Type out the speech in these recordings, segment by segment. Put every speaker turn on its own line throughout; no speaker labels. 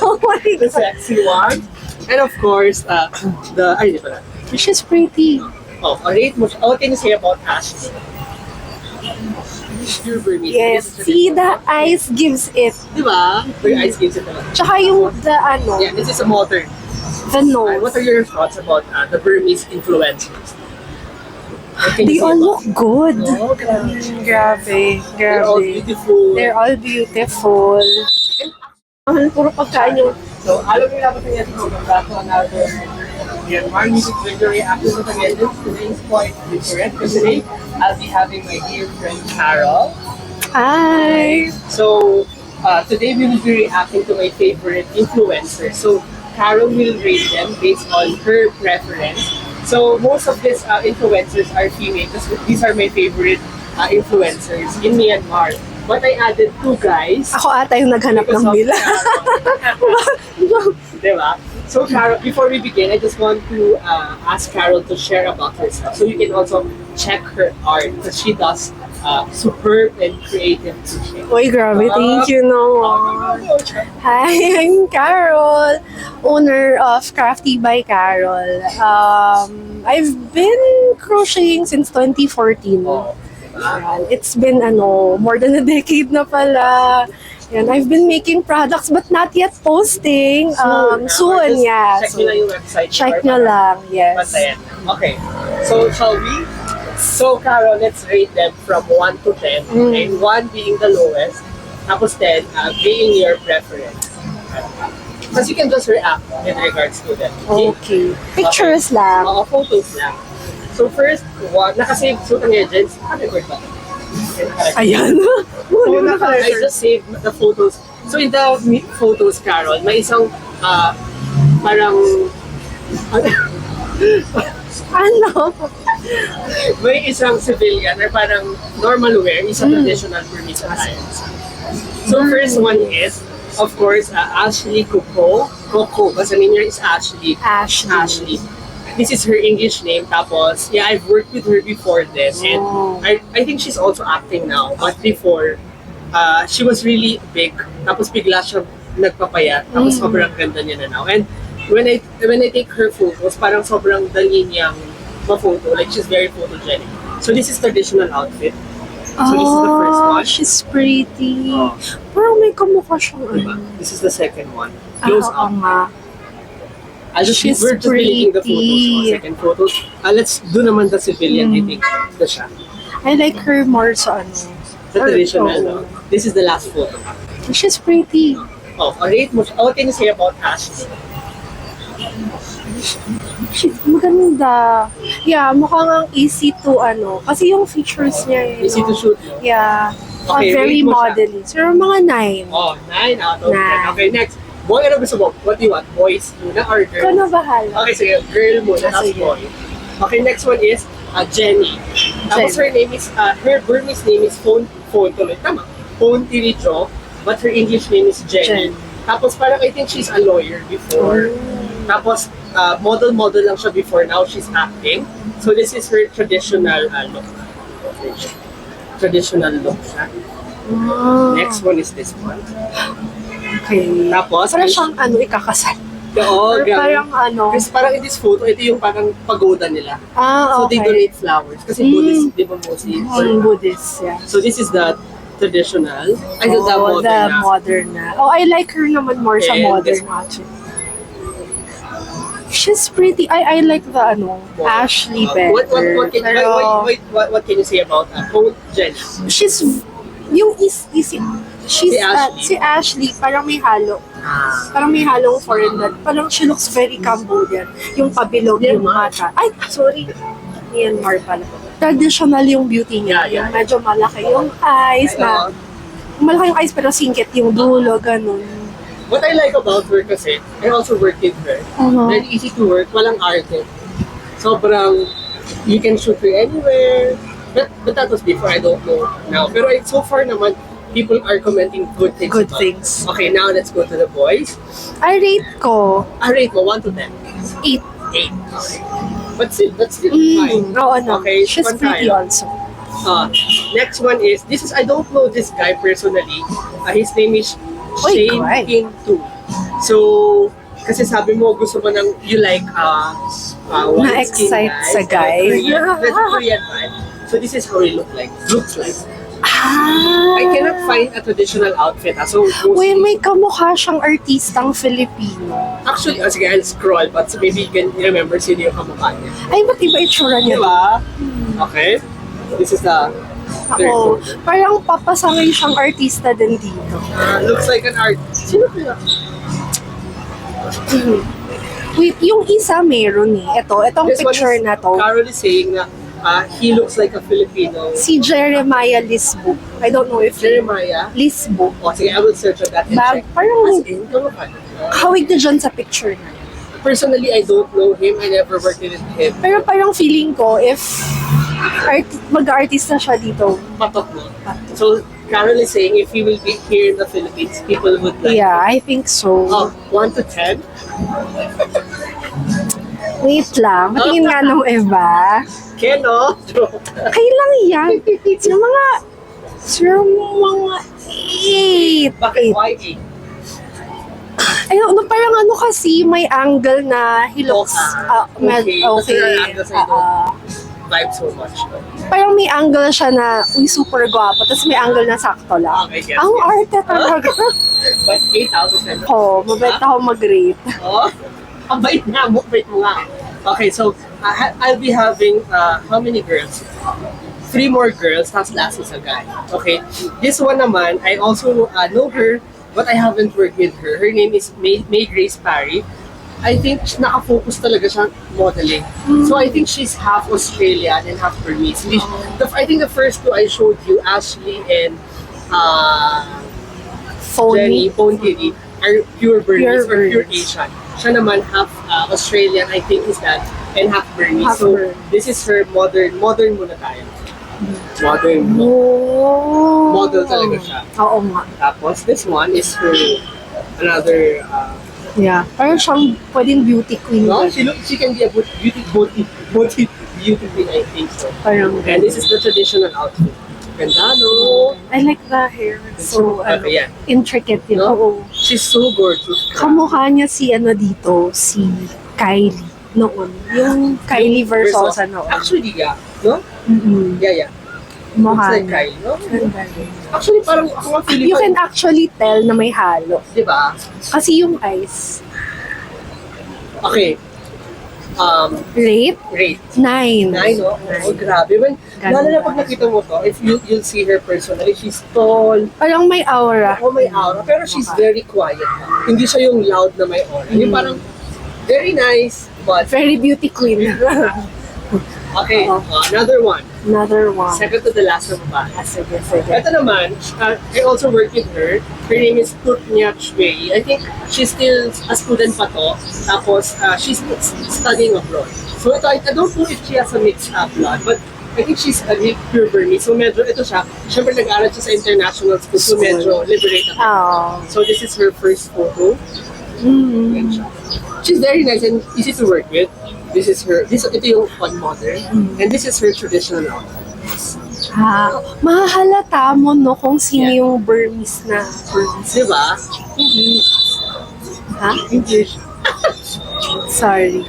Oh my
The
God.
sexy one. And of course, ay, di pala.
She's pretty.
Oh, rate mo siya. Oh, what can you say about Ashley? Your Burmese.
Yes. See, the eyes gives it.
Di ba? Your eyes gives it a lot.
Tsaka yung the ano,
Yeah, this is a modern.
the
What
nose.
are your thoughts about the Burmese influencers? What can
They
you say
all
about
look good.
Oh, grabe.
Grabe.
They're all
Grabe.
beautiful.
They're all beautiful. Puro pagkain yung
So, alam niyo dapat ngayon ito, back to another Myanmar music video reaction sa Tagalog. Today is quite different because today I'll be having my dear friend Carol.
Hi.
So, today we will be reacting to my favorite influencers. So, Carol will rate them based on her preference. So, most of these influencers are female because these are my favorite influencers in Myanmar. But I added two guys.
Ako ata yung naghanap ng bila.
Diba? So, Carol, before we begin, I just want to ask Carol to share about herself. So you can also check her art because she does superb and creative teaching.
Uy, grabe. Thank you, no. Hi, I'm Carol, owner of Crafty by Carol. I've been crocheting since 2014. Ayan. It's been more than a decade na pala. Yan, I've been making products but not yet posting. Soon, yeah.
Check nyo lang yung website.
Check nyo lang, yes.
Pantayan. Okay. So, shall we? So, Carol, let's rate them from 1 to 10. Okay? 1 being the lowest. Tapos 10 being your preference. Because you can just react in regards to them.
Okay. Pictures lang.
Mga photos lang. So, first, nakasave suit ang agents. Record ba?
Ayan.
So, I just saved the photos. So, in the photos, Carol, may isang parang
Ano?
may isang civilian or parang normal wear, isang traditional Burmese attire. So, first one is, of course, Ashley Coco. Coco, because the name here is Ashley.
Ashley.
This is her English name. Tapos, yeah, I've worked with her before this. And I think she's also acting now. But before, she was really big. Tapos bigla siya nagpapayat. Tapos sobrang ganda niya na now. And when I take her photos, parang sobrang dali niyang ma-photo. Like, she's very photogenic. So this is traditional outfit. So this is the first one.
She's pretty.
Oh.
Parang may kamukha siyang
Diba? This is the second one. Close
oo
up.
nga. She's
We're just making the photos.
pretty.
Second photos. Let's do naman the civilian. I think the siya.
I like her more sa
The traditional,
oo.
no? This is the last photo.
She's pretty.
Oh, rate mo siya. Oh, what can you say about Ashley?
She's maganda. Yeah, mukhang ang easy to kasi yung features niya
Easy to shoot, no?
Yeah.
Okay,
Very
rate mo siya.
modelly. So, mga 9.
Oh, 9 out of 10.
9.
Okay, next. Boy, ano gusto mo? What do you want? Boys muna or
Ikaw na
girls?
bahala.
Okay, sige. Girl muna, tapos
sige.
boy. Okay, next one is Jenny. Tapos her name is, her Burmese name is Phone tuloy. Tama. Phone Tirijo. But her English name is Jenny.
Jen.
Tapos parang I think she's a lawyer before. Tapos model lang siya before. Now she's acting. So this is her traditional look. Traditional look siya. Next one is this one.
Okay.
Tapos,
Parang siyang ikakasal.
Oo,
Or
grabe.
parang
Kasi parang in this photo, ito yung parang pagoda nila. So they
okay.
donate flowers. Kasi Buddhist, di ba mostly?
Buddhist, yeah.
So this is the traditional. I the modern
the
na.
modern na. Oh, I like her naman more sa
And
modern
this
actually. She's pretty. I like the Ashley better.
What can you say about Jen?
She's yung easy. She's
Si Ashley.
si Ashley parang may halo. Parang may halong foreign blood. Parang she looks very Cambodian. Yung pabilog yung mata. Ay, sorry. Myanmar pala. Traditional yung beauty niya.
Yeah.
Yung medyo malaki yung eyes na. Malaki yung eyes pero singkit yung dulo, ganun.
What I like about her kasi, I also work with her. Very easy to work, walang arte. Sobrang, you can shoot her anywhere. But that was before, I don't know now. Pero so far naman, people are commenting good things.
Good
about
things.
her. Okay, now let's go to the boys.
I rate ko
Rate mo, 1 to 10.
8.
8. Okay. But still, that's still fine.
Oo na.
Okay,
She's
one
pretty
tayo.
also.
Next one is, I don't know this guy personally. His name is
Oy,
Shane
cry.
King 2. So, kasi sabi mo, gusto mo ng, you like, white skin
Na-excite
guys.
sa guy.
That's Korean, right? So, this is how he looks like.
Ah.
I cannot find a traditional outfit. So,
Uy,
mostly,
may kamukha siyang artistang Filipino.
actually, sige, I'll scroll, but maybe you can remember sino yung kamukha niya.
Ay, ba't iba itsura
Di
niya?
ba? Okay. This is the third
Ako,
photo.
parang papasangay siyang artista din dito.
Looks like an art. Sino kaya?
Wait, yung isa meron eh. Itong
This one
picture
is-
na to.
Carol is saying na he looks like a Filipino.
Si Jeremiah Lisbo. I don't know if
Jeremiah.
Lisbo.
O, sige, I will search on that and
Bag,
check.
parang
As in, kamukha niya.
kahawig na dyan sa picture na.
Personally, I don't know him. I never worked with him.
Pero parang feeling ko, if mag-artist na siya dito,
Patok mo. So, Carol is saying if he will be here in the Philippines, people would like
yeah,
him.
I think so.
1 to 10?
Wait lang, patingin nga nung iba.
Keno?
Kailang yan? Sir, mga 8.
Bakit why 8?
Ayun, no, parang ano kasi, may angle na he looks,
Okay. Kasi
okay.
there are angles I don't vibe so much.
Parang may angle siya na, uy, super gwapo, tapos may angle na sakto lang.
Okay, yes,
Ang
yes.
arte talaga.
But 8 out of 10.
Ko, mabait ako mag-rate.
Oh, ang bait nga mo, bait mo nga. Okay, so I'll be having how many girls? 3 more girls, tapos last is a guy. Okay, this one naman, I also know her, but I haven't worked with her. Her name is May Grace Parry. I think naka-focus talaga siya modeling. So I think she's half Australian and half Burmese. I think the first two I showed you, Ashley and Jenny
Phony.
Pontiri, are pure Burmese
Pure
or pure
Burmese.
Asian. Siya naman half Australian, I think is that, and half Burmese.
Half
So
Burmese.
this is her modern muna tayo. Modern.
Oh.
Model talaga siya.
Oo nga.
Tapos this one is her another
Yeah. Parang siyang pwedeng beauty queen.
no, she can be a beauty queen, I think so.
Parang,
And this is the traditional outfit. Ganda, no?
I like the hair. So,
Okay, yeah.
intricate yun.
No?
Oo.
She's so gorgeous.
Kamukha niya si dito, si Kylie noon. Yung Kylie Versosa noon.
Actually, yeah. No?
Mm-mm.
Yeah.
Mukha
Looks like
niya.
Kylie, no? Actually, parang ako nga feeling
You can actually tell na may halo.
di ba?
Kasi yung eyes.
Okay.
Rate?
Rate.
9.
9, no? Oh, grabe. When,
Ganda.
lalo na pag nakita mo to, if you'll see her personally, she's tall,
Parang may aura.
oh, may aura, pero she's very quiet. Hindi siya yung loud na may aura. Yung parang, very nice, but,
Very beauty queen.
okay,
Oo.
another one.
Another one.
Second to the last na babae.
Sige, sige.
Ito naman, I also work with her. Her name is Tutnya Chwei. I think she's still a student pa to. Tapos, she's studying abroad. So ito, I don't know if she has a mixed blood, but I think she's a pure Burmese. So medyo, ito siya, syempre nag-aaral siya sa international school, so medyo liberated.
Oh.
So this is her first photo.
Mm.
Yan siya. She's very nice and easy to work with. Ito yung one modern, and this is her traditional outfit.
Mahalata mo, no, kung sino
Yeah.
yung Burmese na Burmese.
Diba?
Ha?
English.
Sorry.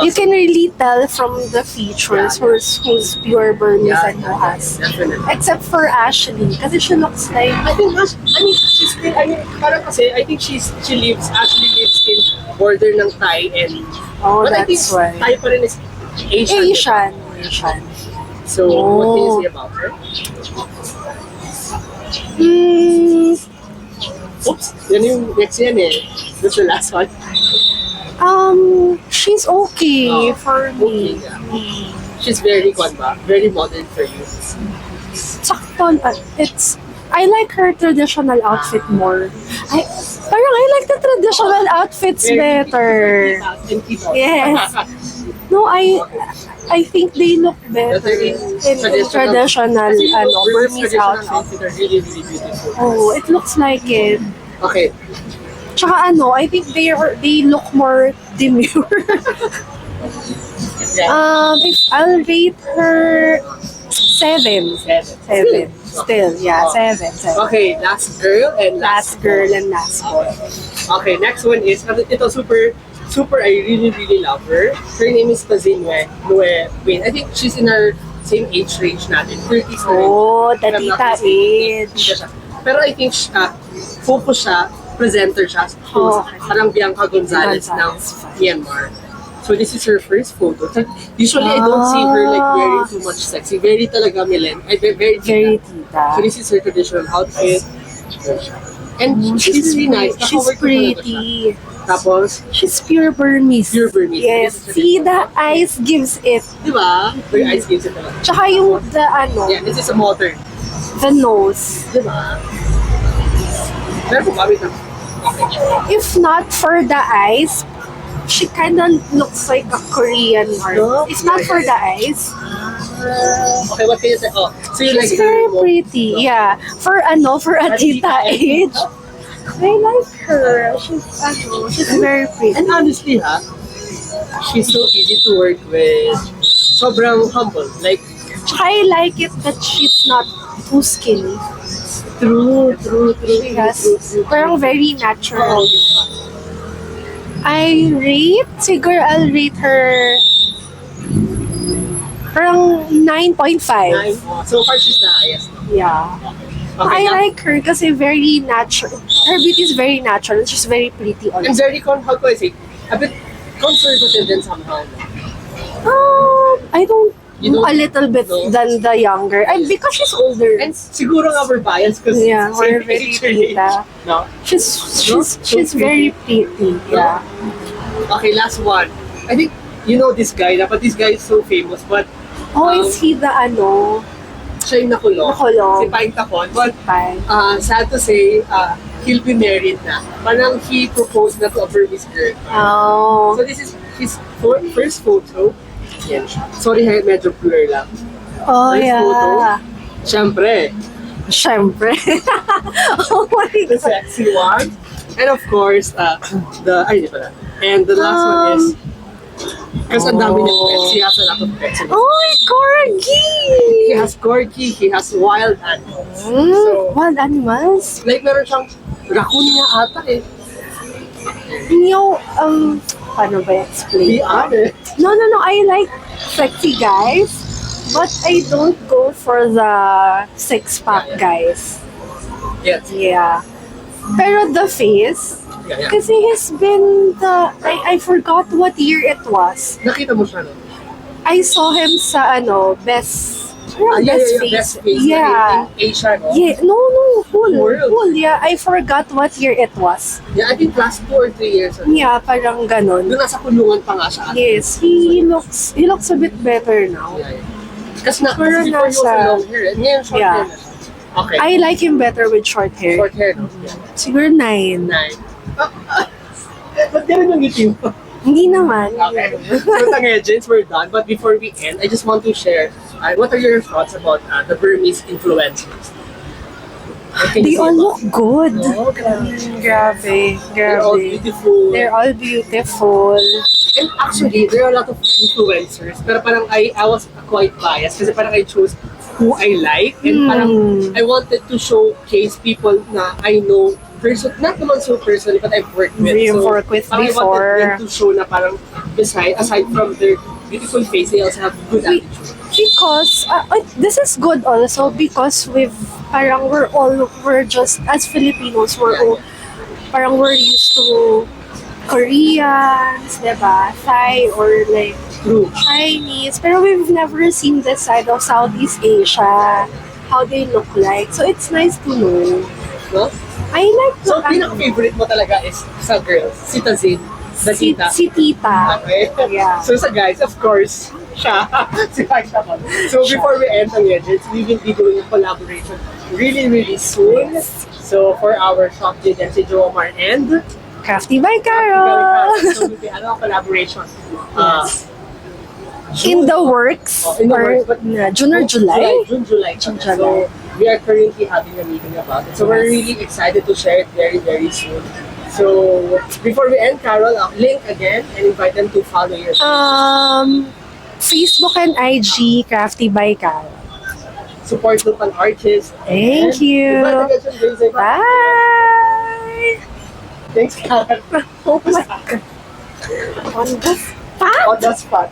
You can really tell from the features who's pure Burmese and who has.
Definitely.
Except for Ashley, kasi she looks like,
I think she's still, parang kasi, I think she actually lives in border ng Thai and,
oh,
but I think
that's why.
Thai pa rin is Asian.
Asian.
So, what can you
Oh.
say about her?
Hmm,
Oops, yan yung next yan eh. That's the last one.
she's okay
Oh,
for me.
okay, yeah. She's very, very modern for you.
Sakto, I like her traditional outfit more. I like the traditional outfits better. Yes. No, I think they look better in traditional, Burmese outfit.
Are really, really beautiful.
Oh, it looks like it.
Okay.
Tsaka I think they look more demure.
Yeah.
If I'll rate her 7.
Seven.
7. Still, yeah,
Oh.
7. 7.
Okay, last girl and
Last girl and last boy.
Okay, next one is, ito super, I really love her. Her name is Tazin Nue Wayne. I think she's in her same age range natin, 30s na rin.
Oh, the
If I'm not
tita
mistaken,
age.
tita siya. Pero I think focus siya, presenter siya,
Oh.
parang Bianca Gonzalez ng
Gonzalez.
Myanmar. So this is her first photo. Usually I don't see her like wearing too much sexy. Very talaga very
Very
tita.
tita.
So this is her traditional outfit. And she's really nice.
She's
Naka-work ko talaga siya.
pretty.
Tapos,
She's pure Burmese.
Pure Burmese.
Yes. See, the eyes gives it.
di ba? Her eyes gives it talaga.
Tsaka yung
Yeah, this is a modern.
the nose.
Di ba? Pero kung kami
If not for the eyes, she kinda looks like a Korean mark.
No?
If not for the eyes,
Okay, what can you say? Oh, so you like
she's
her
very
mo?
pretty. Yeah. For a tita age. I like her. She's very pretty.
And honestly, she's so easy to work with. Sobrang humble. Like,
Tsaka I like it that she's not too skinny.
true.
She has parang very natural. Siguro I'll rate her parang 9.5.
So far, she's the highest.
Yeah.
Okay,
I
now,
like her kasi very natural. Her beauty is very natural. She's very pretty
I'm
also.
very, how do I say, a bit conservative din somehow.
I don't
You don't-
a little bit
No?
than the younger. And because she's older.
And siguro nga we're biased because
Yeah, we're very tita.
No?
She's very pretty. Yeah.
Okay, last one. I think you know this guy, but this guy is so famous, but
Oh, is he the
siya yung nakulong.
Nakulong.
Si Paing Tapon. But
Bye.
sad to say, he'll be married na. Parang he proposed na to a Burmese girl.
Oh.
So this is his first photo. Yan. Sorry, medyo blur lang.
Oh,
First
yeah.
photo. Siyempre,
Siyempre. Oh my
the
God.
sexy one. And of course, di pala. And the last one is, because ang dami niyang pets, he has a lot of pets.
Oh, corgi!
He has corgi, he has wild animals. So,
Wild animals?
like meron siyang raccoon niya ata eh.
Paano ba
Be
explain?
honest.
No. I like sexy guys, but I don't go for the six-pack guys.
Yes.
Yeah. Pero the face,
Yeah.
kasi he's been I forgot what year it was.
Nakita mo siya, no?
I saw him sa best face.
Best face.
Yeah.
In Asia, no?
Yeah, no,
World.
full, yeah. I forgot what year it was.
Yeah, I think last 2 or 3 years ago.
Yeah, parang ganon.
Doon nasa kulungan pa nga siya.
Yes, he looks a bit better now.
Yeah. Kasi
Parang
before he was
nasa-
a long hair. And ngayon, short
Yeah.
hair na siya. Okay.
I like him better with short hair.
Short hair, no? Yeah.
Siguro 9.
9. Ba't ganun yung ngiti mo?
Hindi naman.
Okay. So, Tangejins, we're done. But before we end, I just want to share, what are your thoughts about the Burmese influencers? What can you
They
say
all
about
look good.
them? Oh, grabe.
Grabe.
They're all beautiful.
They're all beautiful.
And actually, there are a lot of influencers. Pero parang I was quite biased kasi parang I chose who I like. And parang I wanted to showcase people na I know not naman so personally, but I've worked with.
You've worked with
parang I
before.
wanted them to show na parang aside from their beautiful face, they also have good attitude.
Because this is good also because we're just as Filipinos parang we're used to Koreans, diba? Thai or like
True.
Chinese, pero we've never seen this side of Southeast Asia, how they look like. So it's nice to know.
No?
I like
So, pinaka-favorite mo talaga is sa girls, si Tazin, the tita.
si Tita.
Okay.
Yeah.
So sa guys, of course, siya. Si Aisha ko. So before we end ang Legends, we will be doing a collaboration really soon. So for our shop din si Jomar and
Crafty by Carol.
So we'll be collaboration.
In the works.
In the works, but
June or July?
July.
June,
So we are currently having a meeting about it. So we're really excited to share it very soon. So before we end, Carol, link again and invite them to follow your
Facebook and IG, Crafty by Carol.
support local artists.
Thank you.
Congratulations,
Bye!
Thanks, Karen.
Oh my God. On the spot!
On the spot.